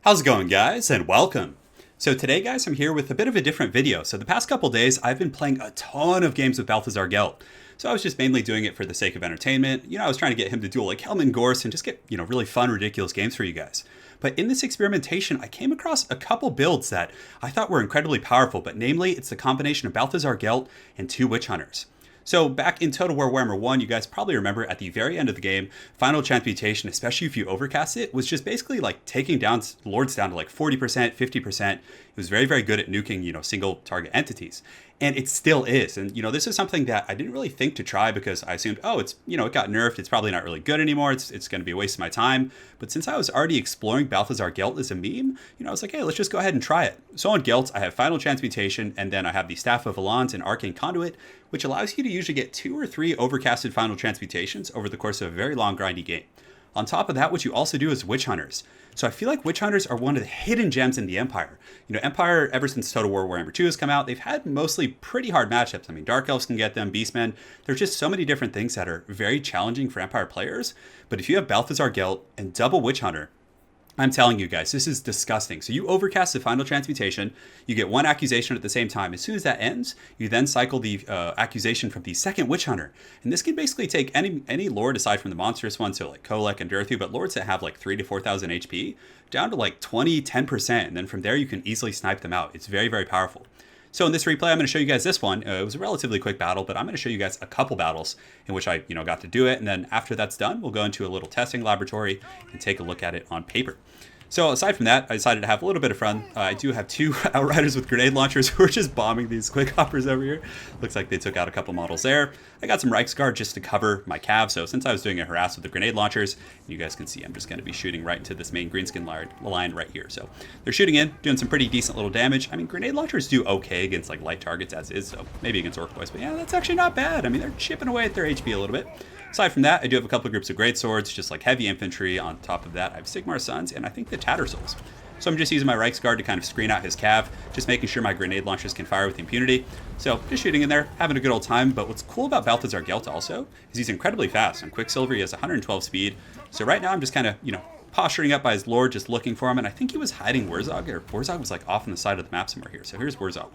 How's it going, guys, and welcome. So today, guys, I'm here with a bit of a different video. So the past couple days, I've been playing a ton of games with BALTHASAR GELT. So I was just mainly doing it for the sake of entertainment. I was trying to get him to duel like Helman Gorse and just get, really fun, ridiculous games for you guys. But in this experimentation, I came across a couple builds that I thought were incredibly powerful, but namely, it's the combination of BALTHASAR GELT and 2 Witch Hunters. So back in Total War Warhammer 1, you guys probably remember at the very end of the game, Final Transmutation, especially if you overcast it, was just basically like taking down lords down to like 40%, 50%. It was very, very good at nuking, single target entities. And it still is. And, this is something that I didn't really think to try because I assumed, it got nerfed. It's probably not really good anymore. It's going to be a waste of my time. But since I was already exploring BALTHASAR GELT as a meme, I was like, hey, let's just go ahead and try it. So on GELT, I have Final Transmutation, and then I have the Staff of Alans and Arcane Conduit, which allows you to usually get 2 or 3 overcasted Final Transmutations over the course of a very long grindy game. On top of that, what you also do is Witch Hunters. So I feel like Witch Hunters are one of the hidden gems in the Empire. Empire, ever since Total War Warhammer 2 has come out, they've had mostly pretty hard matchups. I mean, Dark Elves can get them, Beastmen. There's just so many different things that are very challenging for Empire players. But if you have BALTHASAR GELT and double Witch Hunter, I'm telling you guys, this is disgusting. So you overcast the Final Transmutation, you get 1 accusation at the same time. As soon as that ends, you then cycle the accusation from the second Witch Hunter. And this can basically take any lord aside from the monstrous ones, so like Kolek and Durthu, but lords that have like 3 to 4,000 HP, down to like 20, 10%. And then from there, you can easily snipe them out. It's very, very powerful. So in this replay, I'm going to show you guys this one. It was a relatively quick battle, but I'm going to show you guys a couple battles in which I, got to do it. And then after that's done, we'll go into a little testing laboratory and take a look at it on paper. So aside from that, I decided to have a little bit of fun. I do have 2 Outriders with grenade launchers who are just bombing these quick hoppers over here. Looks like they took out a couple models there. I got some Reiksguard just to cover my cav. So since I was doing a harass with the grenade launchers, you guys can see I'm just going to be shooting right into this main greenskin line right here. So they're shooting in, doing some pretty decent little damage. I mean, grenade launchers do okay against like light targets as is, so maybe against Orc Boys. But yeah, that's actually not bad. I mean, they're chipping away at their HP a little bit. Aside from that, I do have a couple of groups of great swords, just like heavy infantry. On top of that, I have Sigmar Sons and I think the Tattersouls. So I'm just using my Reiksguard to kind of screen out his cav, just making sure my grenade launchers can fire with impunity. So just shooting in there, having a good old time. But what's cool about BALTHASAR GELT also is he's incredibly fast. On Quicksilver, he has 112 speed. So right now I'm just kind of, posturing up by his lord, just looking for him. And I think he was hiding Wurzog, or Wurzog was like off on the side of the map somewhere here. So here's Wurzog.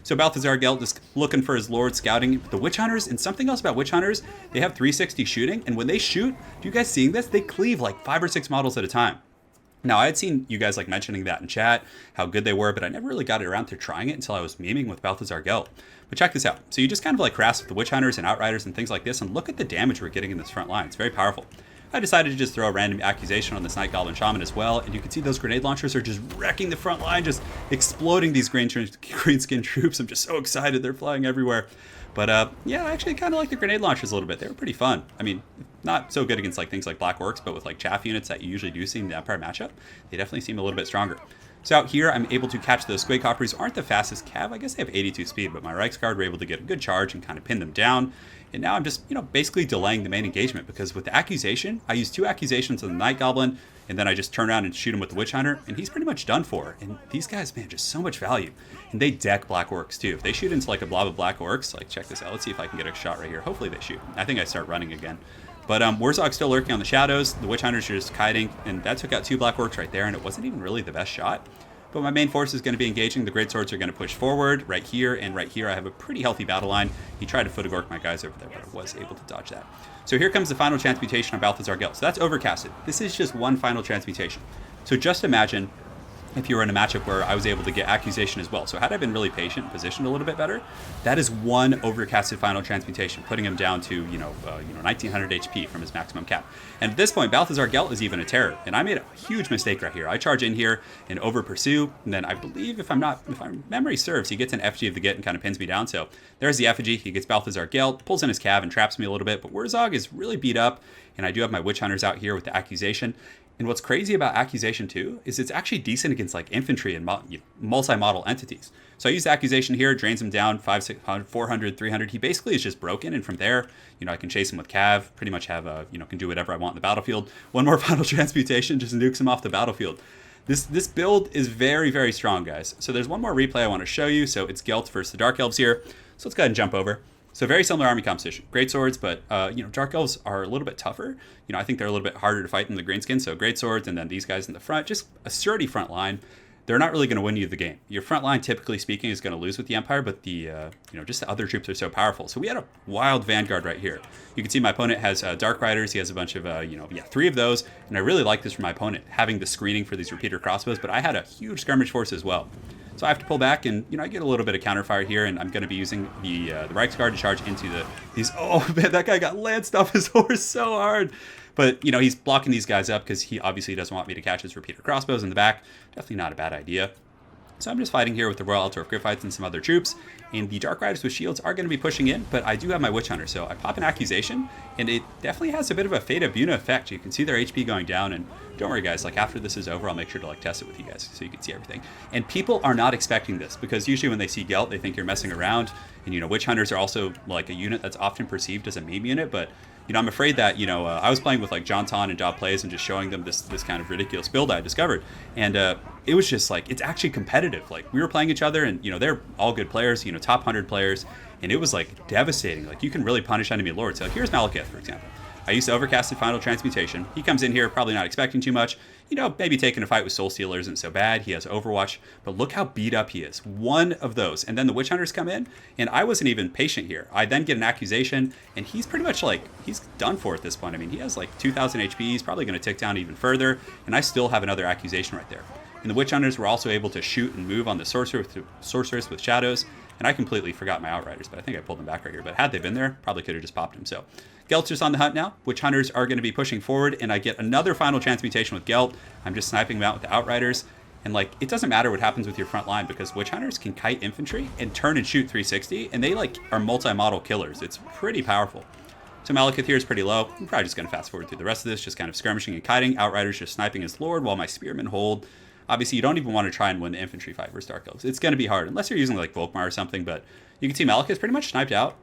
So BALTHASAR GELT just looking for his lord, scouting the Witch Hunters. And something else about Witch Hunters, they have 360 shooting. And when they shoot, do you guys seeing this? They cleave like 5 or 6 models at a time. Now, I had seen you guys like mentioning that in chat, how good they were, but I never really got around to trying it until I was memeing with BALTHASAR GELT. But check this out. So you just kind of like harass with the Witch Hunters and Outriders and things like this, and look at the damage we're getting in this front line. It's very powerful. I decided to just throw a random accusation on this Night Goblin Shaman as well, and you can see those grenade launchers are just wrecking the front line, just exploding these greenskin troops. I'm just so excited. They're flying everywhere. But yeah, I actually kind of like the grenade launchers a little bit. They were pretty fun. I mean, not so good against like things like Black Orcs, but with like chaff units that you usually do see in the Empire matchup, they definitely seem a little bit stronger. So out here, I'm able to catch those Squig Hoppers. Aren't the fastest cav. I guess they have 82 speed, but my Reiksguard were able to get a good charge and kind of pin them down. And now I'm just, basically delaying the main engagement because with the accusation, I use 2 accusations on the Night Goblin, and then I just turn around and shoot him with the Witch Hunter, and he's pretty much done for. And these guys, man, just so much value. And they deck Black Orcs too. If they shoot into like a blob of Black Orcs, like check this out. Let's see if I can get a shot right here. Hopefully they shoot. I think I start running again. But Wurzog's still lurking on the shadows. The Witch Hunters are just kiting, and that took out 2 Black Orcs right there, and it wasn't even really the best shot. But my main force is going to be engaging. The Great Swords are going to push forward right here, and right here I have a pretty healthy battle line. He tried to Footagork my guys over there, but I was able to dodge that. So here comes the Final Transmutation on BALTHASAR GELT. So that's overcasted. This is just 1 Final Transmutation. So just imagine if you were in a matchup where I was able to get accusation as well. So had I been really patient and positioned a little bit better, that is 1 overcasted Final Transmutation, putting him down to, 1900 HP from his maximum cap. And at this point, BALTHASAR GELT is even a terror. And I made a huge mistake right here. I charge in here and over pursue, and then I believe if my memory serves, he gets an effigy of the Git and kind of pins me down. So there's the effigy. He gets BALTHASAR GELT, pulls in his cav and traps me a little bit, but Wurzog is really beat up, and I do have my Witch Hunters out here with the accusation. And what's crazy about accusation too is it's actually decent against like infantry and multi-model entities. So I use the accusation here, drains him down 500, 600, 400, 300. He basically is just broken, and from there, I can chase him with cav. Pretty much have can do whatever I want in the battlefield. 1 more Final Transmutation just nukes him off the battlefield. This build is very, very strong, guys. So there's one more replay I want to show you. So it's GELT versus the Dark Elves here. So let's go ahead and jump over. So very similar army composition. Great swords, but Dark Elves are a little bit tougher. I think they're a little bit harder to fight than the Greenskins. So great swords, and then these guys in the front, just a sturdy front line. They're not really going to win you the game. Your front line, typically speaking, is going to lose with the Empire, but the just the other troops are so powerful. So we had a wild vanguard right here. You can see my opponent has Dark Riders. He has a bunch of 3 of those, and I really like this for my opponent, having the screening for these repeater crossbows. But I had a huge skirmish force as well. So I have to pull back, and I get a little bit of counterfire here, and I'm going to be using the Reichsguard to charge into these. Oh man, that guy got lanced off his horse so hard. But he's blocking these guys up because he obviously doesn't want me to catch his repeater crossbows in the back. Definitely not a bad idea. So I'm just fighting here with the Royal Altdorf Griffites and some other troops. And the Dark Riders with shields are going to be pushing in, but I do have my Witch Hunter. So I pop an accusation, and it definitely has a bit of a Fata Buna effect. You can see their HP going down, and don't worry guys, after this is over, I'll make sure to test it with you guys so you can see everything. And people are not expecting this, because usually when they see GELT, they think you're messing around. And Witch Hunters are also a unit that's often perceived as a meme unit, but I'm afraid that, I was playing with John Ton and Dob Plays and just showing them this kind of ridiculous build I discovered. And it was just it's actually competitive. We were playing each other, and, they're all good players, top 100 players. And it was devastating. You can really punish enemy lords. So here's Malekith, for example. I used to Overcasted Final Transmutation. He comes in here, probably not expecting too much. Maybe taking a fight with Soul Stealer isn't so bad. He has Overwatch, but look how beat up he is. One of those. And then the Witch Hunters come in, and I wasn't even patient here. I then get an accusation, and he's pretty much he's done for at this point. I mean, he has 2,000 HP. He's probably going to tick down even further, and I still have another accusation right there. And the Witch Hunters were also able to shoot and move on the Sorceress with Shadows, and I completely forgot my Outriders, but I think I pulled them back right here. But had they been there, probably could have just popped them. So GELT's just on the hunt now. Witch Hunters are going to be pushing forward, and I get another final transmutation with GELT. I'm just sniping them out with the Outriders. And it doesn't matter what happens with your front line, because Witch Hunters can kite infantry and turn and shoot 360, and they are multi-model killers. It's pretty powerful. So Malekith here is pretty low. I'm probably just going to fast forward through the rest of this, just kind of skirmishing and kiting. Outriders just sniping his Lord while my Spearmen hold. Obviously, you don't even want to try and win the infantry fight versus Dark Elves. It's going to be hard, unless you're using Volkmar or something, but you can see Malekith is pretty much sniped out.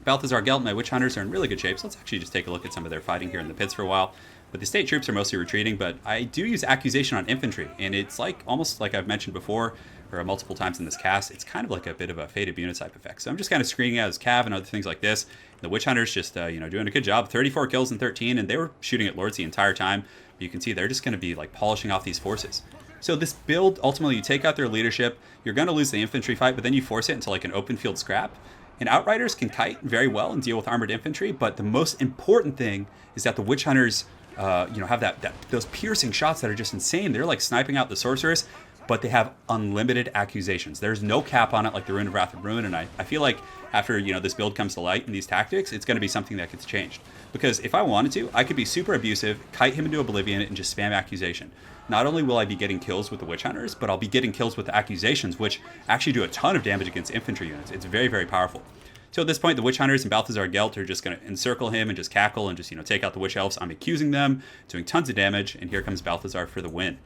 Balthasar, GELT, and my Witch Hunters are in really good shape, so let's actually just take a look at some of their fighting here in the pits for a while. But the state troops are mostly retreating, but I do use accusation on infantry, and it's almost like I've mentioned before, or multiple times in this cast, it's kind of a bit of a Fata Buna type effect. So I'm just kind of screening out his Cav and other things like this. The Witch Hunters just doing a good job. 34 kills in 13, and they were shooting at Lords the entire time. But you can see they're just going to be polishing off these forces. So this build, ultimately, you take out their leadership, you're going to lose the infantry fight, but then you force it into an open field scrap. And Outriders can kite very well and deal with armored infantry, but the most important thing is that the Witch Hunters, have those piercing shots that are just insane. They're sniping out the Sorceress, but they have unlimited accusations. There's no cap on it like the Rune of Wrath and Ruin, and I feel like after this build comes to light and these tactics, it's going to be something that gets changed. Because if I wanted to, I could be super abusive, kite him into oblivion, and just spam accusation. Not only will I be getting kills with the Witch Hunters, but I'll be getting kills with the accusations, which actually do a ton of damage against infantry units. It's very, very powerful. So at this point, the Witch Hunters and Balthasar GELT are just going to encircle him and just cackle and just, take out the Witch Elves. I'm accusing them, doing tons of damage, and here comes Balthasar for the win.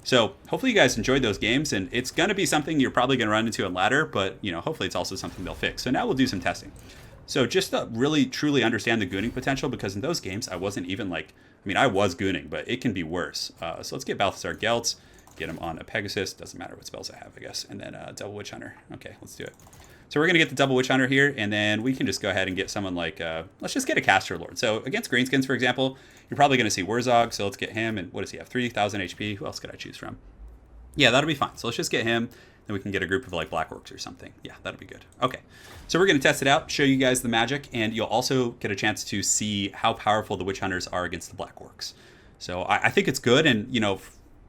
So hopefully you guys enjoyed those games, and it's going to be something you're probably going to run into in ladder, but, hopefully it's also something they'll fix. So now we'll do some testing. So just to really, truly understand the gooning potential, because in those games, I wasn't even I was gooning, but it can be worse. So let's get Balthasar GELT, get him on a Pegasus. Doesn't matter what spells I have, I guess. And then double Witch Hunter. Okay, let's do it. So we're going to get the double Witch Hunter here, and then we can just go ahead and get someone let's just get a Caster Lord. So against Greenskins, for example, you're probably going to see Wurzog, so let's get him. And what does he have? 3,000 HP. Who else could I choose from? Yeah, that'll be fine. So let's just get him. Then we can get a group of Black Orcs or something. Yeah, that'll be good. Okay, so we're going to test it out, show you guys the magic, and you'll also get a chance to see how powerful the Witch Hunters are against the Black Orcs. So I think it's good, and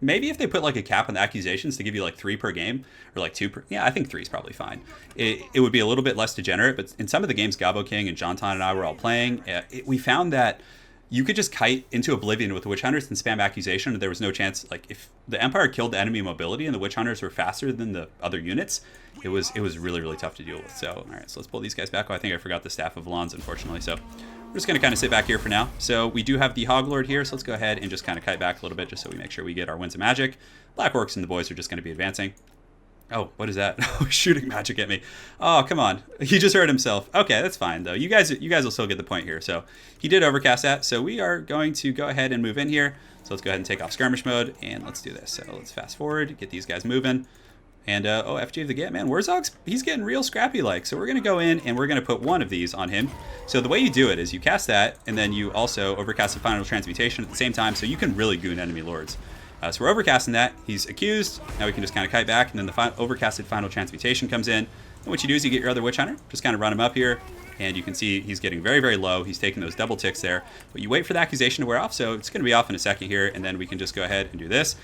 maybe if they put a cap on the accusations to give you 3 per game, or 2 per, yeah, I think 3 is probably fine. It would be a little bit less degenerate, but in some of the games Gabo King and John Ton and I were all playing, we found that you could just kite into oblivion with the Witch Hunters and spam accusation, and there was no chance. If the Empire killed the enemy mobility and the Witch Hunters were faster than the other units, it was really, really tough to deal with. So, all right, so let's pull these guys back. Oh, I think I forgot the Staff of Valons, unfortunately. So we're just going to kind of sit back here for now. So we do have the Hoglord here, so let's go ahead and just kind of kite back a little bit just so we make sure we get our Winds of Magic. Black Orcs and the boys are just going to be advancing. Oh, what is that? Oh, shooting magic at me. Oh, come on. He just hurt himself. Okay, that's fine, though. You guys will still get the point here. So he did overcast that, so we are going to go ahead and move in here. So let's go ahead and take off skirmish mode, and let's do this. So let's fast forward, get these guys moving. And, oh, FG of the Get, man, Wurzog's, he's getting real scrappy like. So we're going to go in and we're going to put one of these on him. So the way you do it is you cast that, and then you also overcast the Final Transmutation at the same time, so you can really goon enemy lords. So we're overcasting that. He's accused. Now we can just kind of kite back, and then the overcasted Final Transmutation comes in. And what you do is you get your other Witch Hunter, just kind of run him up here, and you can see he's getting very, very low. He's taking those double ticks there. But you wait for the accusation to wear off, so it's going to be off in a second here, and then we can just go ahead and do this.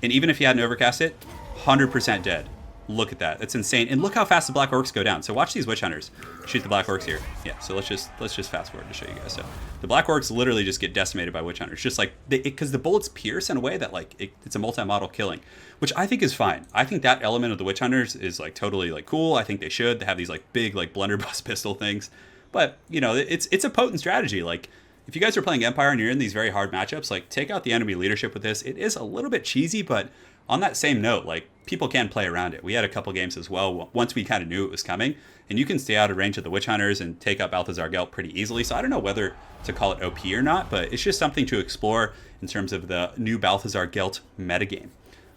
And even if you hadn't overcast it, 100% dead. Look at that. That's insane. And look how fast the Black Orcs go down. So watch these Witch Hunters shoot the Black Orcs here. Yeah, so let's just fast forward to show you guys. So the Black Orcs literally just get decimated by Witch Hunters. Just like, because the bullets pierce in a way that like, it's a multi-model killing, which I think is fine. I think that element of the Witch Hunters is like totally like cool. I think they should. They have these like big like blunderbuss pistol things. But, you know, it's a potent strategy. Like, if you guys are playing Empire and you're in these very hard matchups, like, take out the enemy leadership with this. It is a little bit cheesy, but on that same note, like, people can play around it. We had a couple games as well once we kind of knew it was coming, and you can stay out of range of the Witch Hunters and take out Balthasar Gelt pretty easily. So I don't know whether to call it OP or not, but it's just something to explore in terms of the new Balthasar Gelt metagame.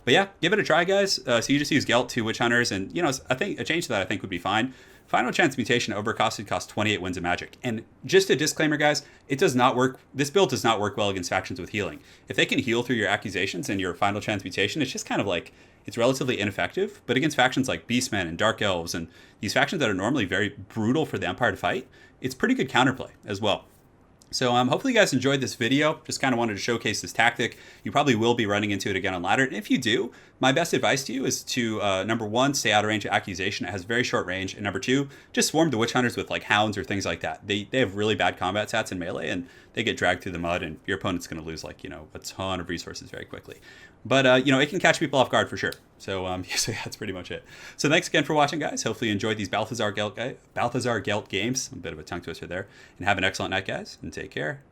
But yeah, give it a try, guys. So you just use Gelt, 2 Witch Hunters, and, you know, I think a change to that I think would be fine. Final Transmutation overcosted costs 28 wins of magic. And just a disclaimer, guys, it does not work. This build does not work well against factions with healing. If they can heal through your accusations and your Final Transmutation, it's just kind of like, it's relatively ineffective. But against factions like Beastmen and Dark Elves and these factions that are normally very brutal for the Empire to fight, it's pretty good counterplay as well. So hopefully you guys enjoyed this video. Just kind of wanted to showcase this tactic. You probably will be running into it again on ladder. And if you do, my best advice to you is to, number 1, stay out of range of accusation. It has very short range. And number 2, just swarm the Witch Hunters with like hounds or things like that. They have really bad combat stats in melee, and they get dragged through the mud, and your opponent's going to lose like, you know, a ton of resources very quickly. But, you know, it can catch people off guard for sure. So, so yeah, that's pretty much it. So thanks again for watching, guys. Hopefully you enjoyed these Balthasar Gelt games. A bit of a tongue twister there. And have an excellent night, guys, and take care.